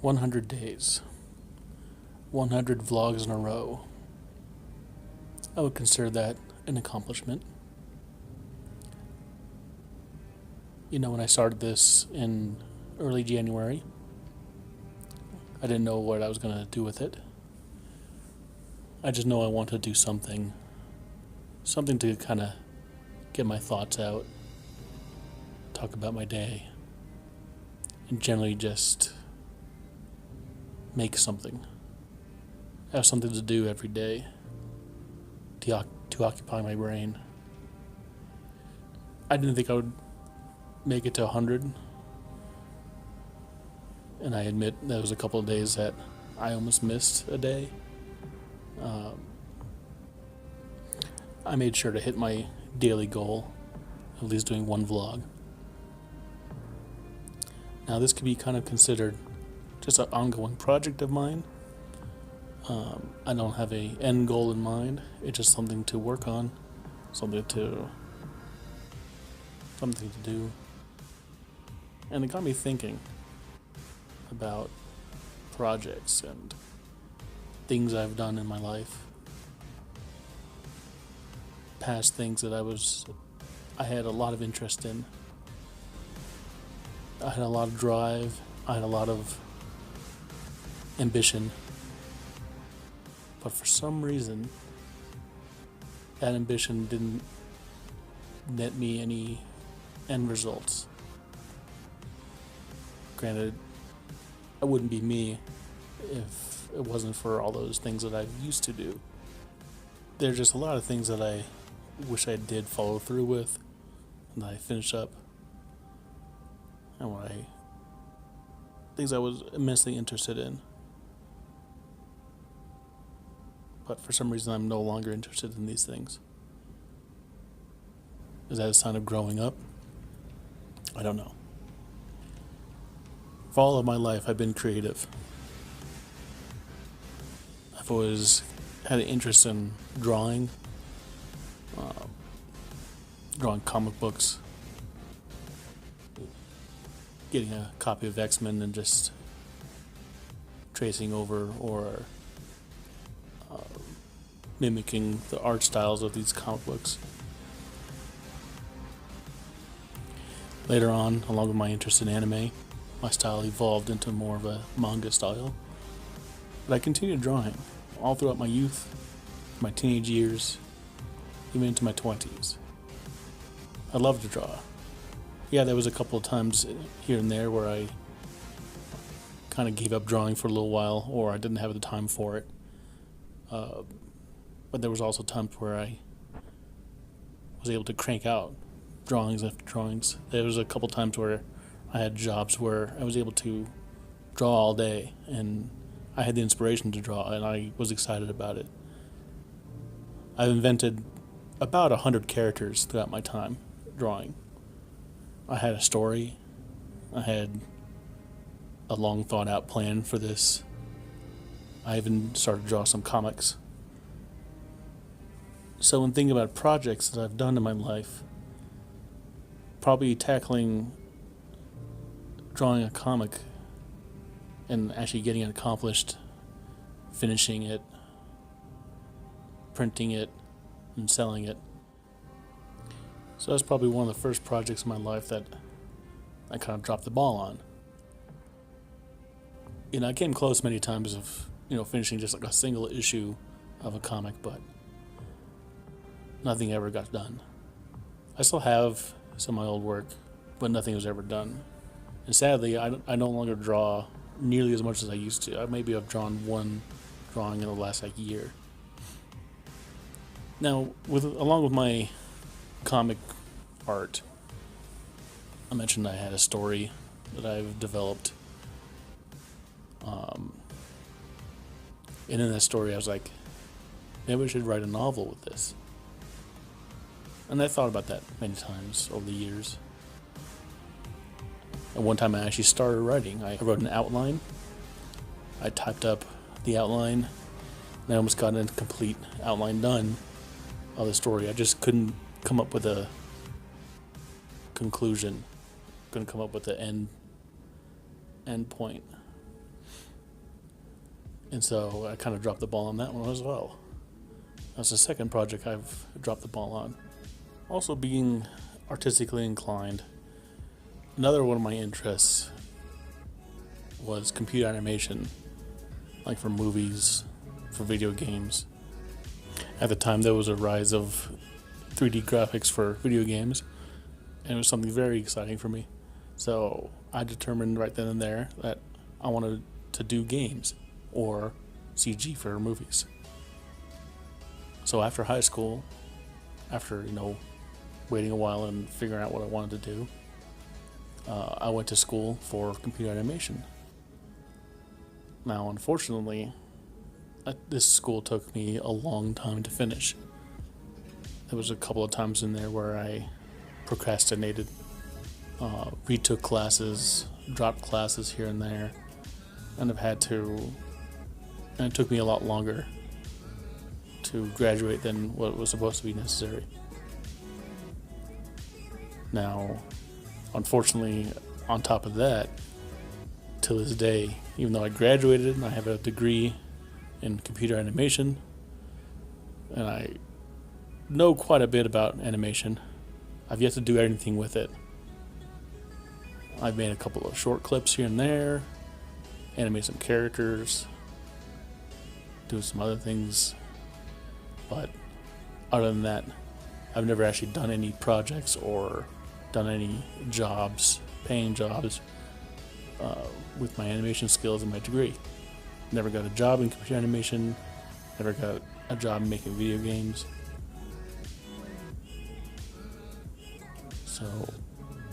100 days, 100 vlogs in a row. I would consider that an accomplishment. When I started this in early January, I didn't know what I was going to do with it. I just know I want to do something to kind of get my thoughts out, talk about my day, and generally just make something. Have something to do every day to occupy my brain. I didn't think I would make it to 100, and I admit there was a couple of days that I almost missed a day. I made sure to hit my daily goal, at least doing one vlog. Now this could be kind of considered just an ongoing project of mine. I don't have a end goal in mind. It's just something to work on, something to do. And it got me thinking about projects and things I've done in my life. Past things that I had a lot of interest in. I had a lot of drive. I had a lot of ambition. But for some reason, that ambition didn't net me any end results. Granted, I wouldn't be me if it wasn't for all those things that I used to do. There's just a lot of things that I wish I did follow through with, and that I finished up, and things I was immensely interested in. But for some reason, I'm no longer interested in these things. Is that a sign of growing up? I don't know. For all of my life, I've been creative. I've always had an interest in drawing comic books, getting a copy of X-Men and just tracing over or mimicking the art styles of these comic books. Later on, along with my interest in anime, my style evolved into more of a manga style. But I continued drawing all throughout my youth, my teenage years, even into my 20s. I loved to draw. Yeah, there was a couple of times here and there where I kind of gave up drawing for a little while, or I didn't have the time for it. But there was also times where I was able to crank out drawings after drawings. There was a couple times where I had jobs where I was able to draw all day, and I had the inspiration to draw, and I was excited about it. I've invented about 100 characters throughout my time drawing. I had a story. I had a long thought out plan for this. I even started to draw some comics. So when thinking about projects that I've done in my life, probably tackling drawing a comic and actually getting it accomplished, finishing it, printing it, and selling it. So that's probably one of the first projects in my life that I kind of dropped the ball on. I came close many times of, finishing just like a single issue of a comic, but nothing ever got done. I still have some of my old work, but nothing was ever done. And sadly, I no longer draw nearly as much as I used to. I maybe have drawn one drawing in the last year. Now, along with my comic art, I mentioned I had a story that I've developed. And in that story, I was like, maybe I should write a novel with this. And I thought about that many times over the years. And one time I actually started writing. I wrote an outline. I typed up the outline, and I almost got a complete outline done of the story. I just couldn't come up with a conclusion. Couldn't come up with the end point. And so I kind of dropped the ball on that one as well. That's the second project I've dropped the ball on. Also, being artistically inclined, another one of my interests was computer animation, like for movies, for video games. At the time, there was a rise of 3D graphics for video games, and it was something very exciting for me. So I determined right then and there that I wanted to do games or CG for movies. So after high school, after waiting a while and figuring out what I wanted to do, I went to school for computer animation. Now, unfortunately, this school took me a long time to finish. There was a couple of times in there where I procrastinated, retook classes, dropped classes here and there, and it took me a lot longer to graduate than what was supposed to be necessary. Now, unfortunately, on top of that, to this day, even though I graduated and I have a degree in computer animation, and I know quite a bit about animation, I've yet to do anything with it. I've made a couple of short clips here and there, animate some characters, do some other things, but other than that, I've never actually done any projects or done any jobs, paying jobs, with my animation skills and my degree. Never got a job in computer animation, never got a job making video games. So,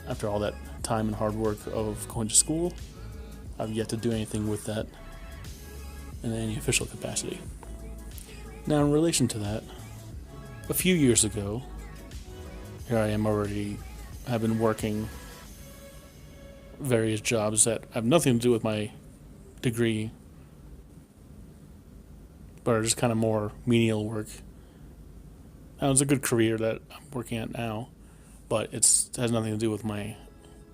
after all that time and hard work of going to school, I've yet to do anything with that in any official capacity. Now, in relation to that, a few years ago, here I am already, I've been working various jobs that have nothing to do with my degree, but are just kind of more menial work. Now, it's a good career that I'm working at now, but it has nothing to do with my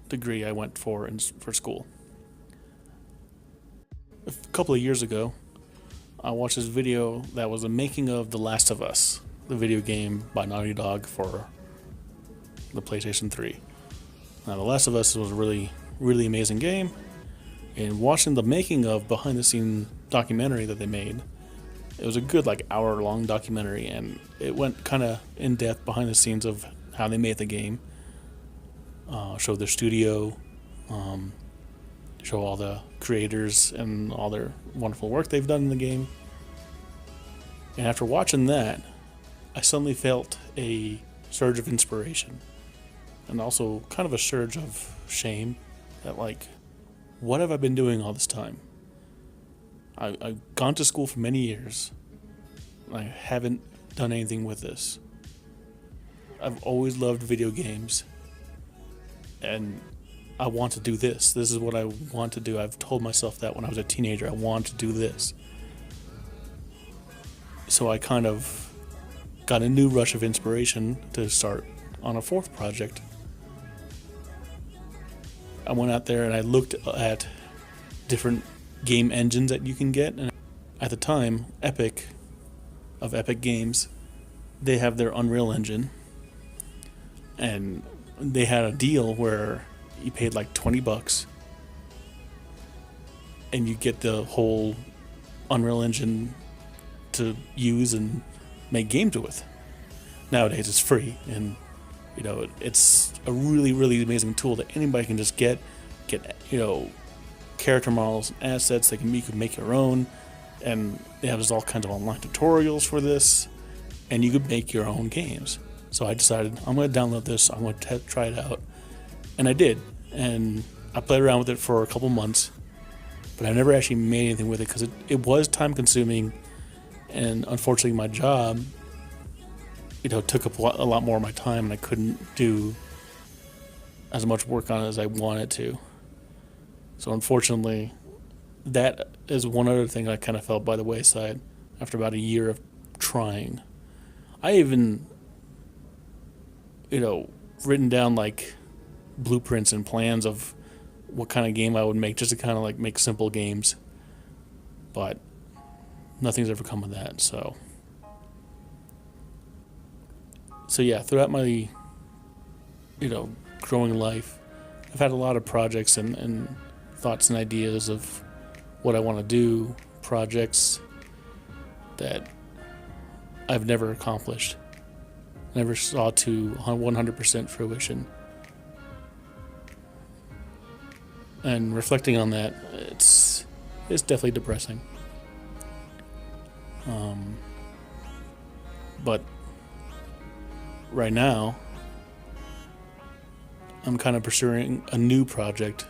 degree I went for for school. A couple of years ago, I watched this video that was a making of The Last of Us, the video game by Naughty Dog for the PlayStation 3. Now, The Last of Us was a really, really amazing game, and watching the making of behind-the-scene documentary that they made, it was a good hour-long documentary, and it went kind of in-depth behind the scenes of how they made the game, showed their studio, show all the creators and all their wonderful work they've done in the game. And after watching that, I suddenly felt a surge of inspiration, and also kind of a surge of shame that, what have I been doing all this time? I've gone to school for many years. I haven't done anything with this. I've always loved video games, and I want to do this. This is what I want to do. I've told myself that when I was a teenager, I want to do this. So I kind of got a new rush of inspiration to start on a fourth project. I went out there and I looked at different game engines that you can get, and at the time, Epic Games, they have their Unreal Engine, and they had a deal where you paid $20 and you get the whole Unreal Engine to use and make games with. Nowadays it's free, and it's a really, really amazing tool that anybody can just get character models and assets. You can make your own, and they have all kinds of online tutorials for this, and you could make your own games. So I decided I'm going to download this, I'm going to try it out, and I did, and I played around with it for a couple months, but I never actually made anything with it because it was time consuming, and unfortunately my job took up a lot more of my time, and I couldn't do as much work on it as I wanted to. So unfortunately, that is one other thing I kind of felt by the wayside after about a year of trying. I even, written down blueprints and plans of what kind of game I would make, just to kind of make simple games. But nothing's ever come of that. So yeah, throughout my growing life, I've had a lot of projects and thoughts and ideas of what I want to do, projects that I've never accomplished, never saw to 100% fruition. And reflecting on that, it's definitely depressing. But right now, I'm kind of pursuing a new project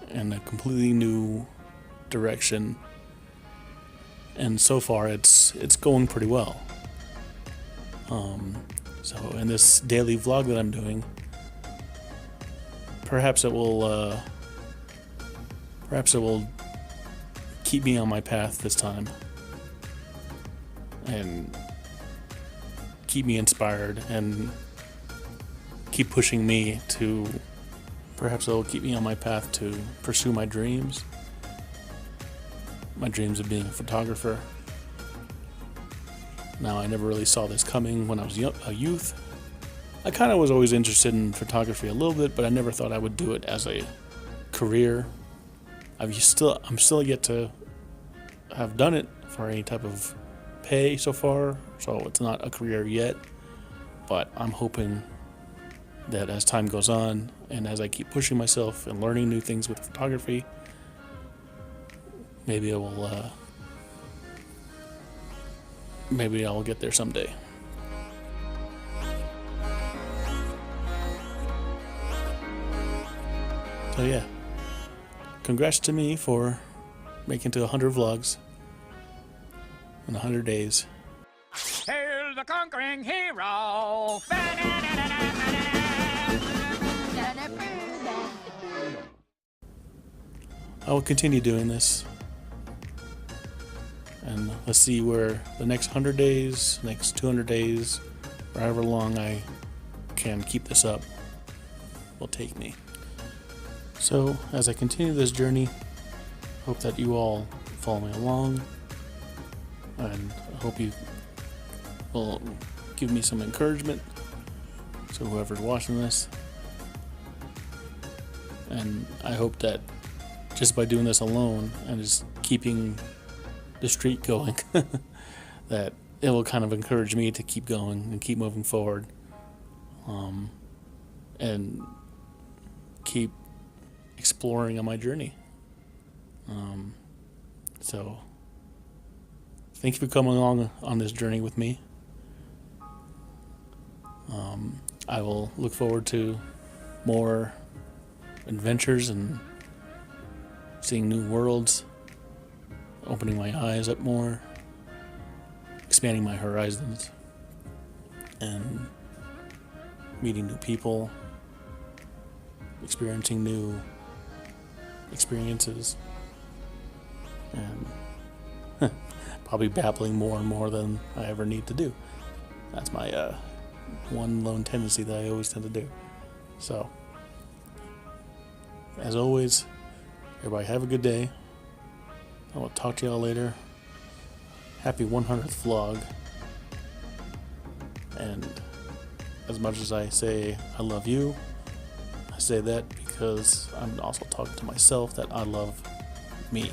in a completely new direction, and so far it's going pretty well. So in this daily vlog that I'm doing, perhaps it will keep me on my path this time and keep me inspired and keep pushing me to, perhaps it'll keep me on my path to pursue my dreams of being a photographer. Now, I never really saw this coming when I was a youth. I kind of was always interested in photography a little bit, but I never thought I would do it as a career. I'm still yet to have done it for any type of pay so far, so it's not a career yet, but I'm hoping that as time goes on and as I keep pushing myself and learning new things with photography, maybe I'll get there someday. So yeah, congrats to me for making to 100 vlogs in 100 days. Hail the conquering hero! I will continue doing this, and let's see where the next 100 days, next 200 days, or however long I can keep this up will take me. So as I continue this journey, hope that you all follow me along, and I hope you will give me some encouragement. So whoever's watching this, and I hope that just by doing this alone and just keeping the streak going, that it will kind of encourage me to keep going and keep moving forward, and keep exploring on my journey. So thank you for coming along on this journey with me. I will look forward to more adventures and seeing new worlds, opening my eyes up more, expanding my horizons, and meeting new people, experiencing new experiences, and probably babbling more and more than I ever need to do. That's my one lone tendency that I always tend to do. So, as always, everybody have a good day. I will talk to y'all later. Happy 100th vlog. And as much as I say I love you, I say that because I'm also talking to myself that I love me.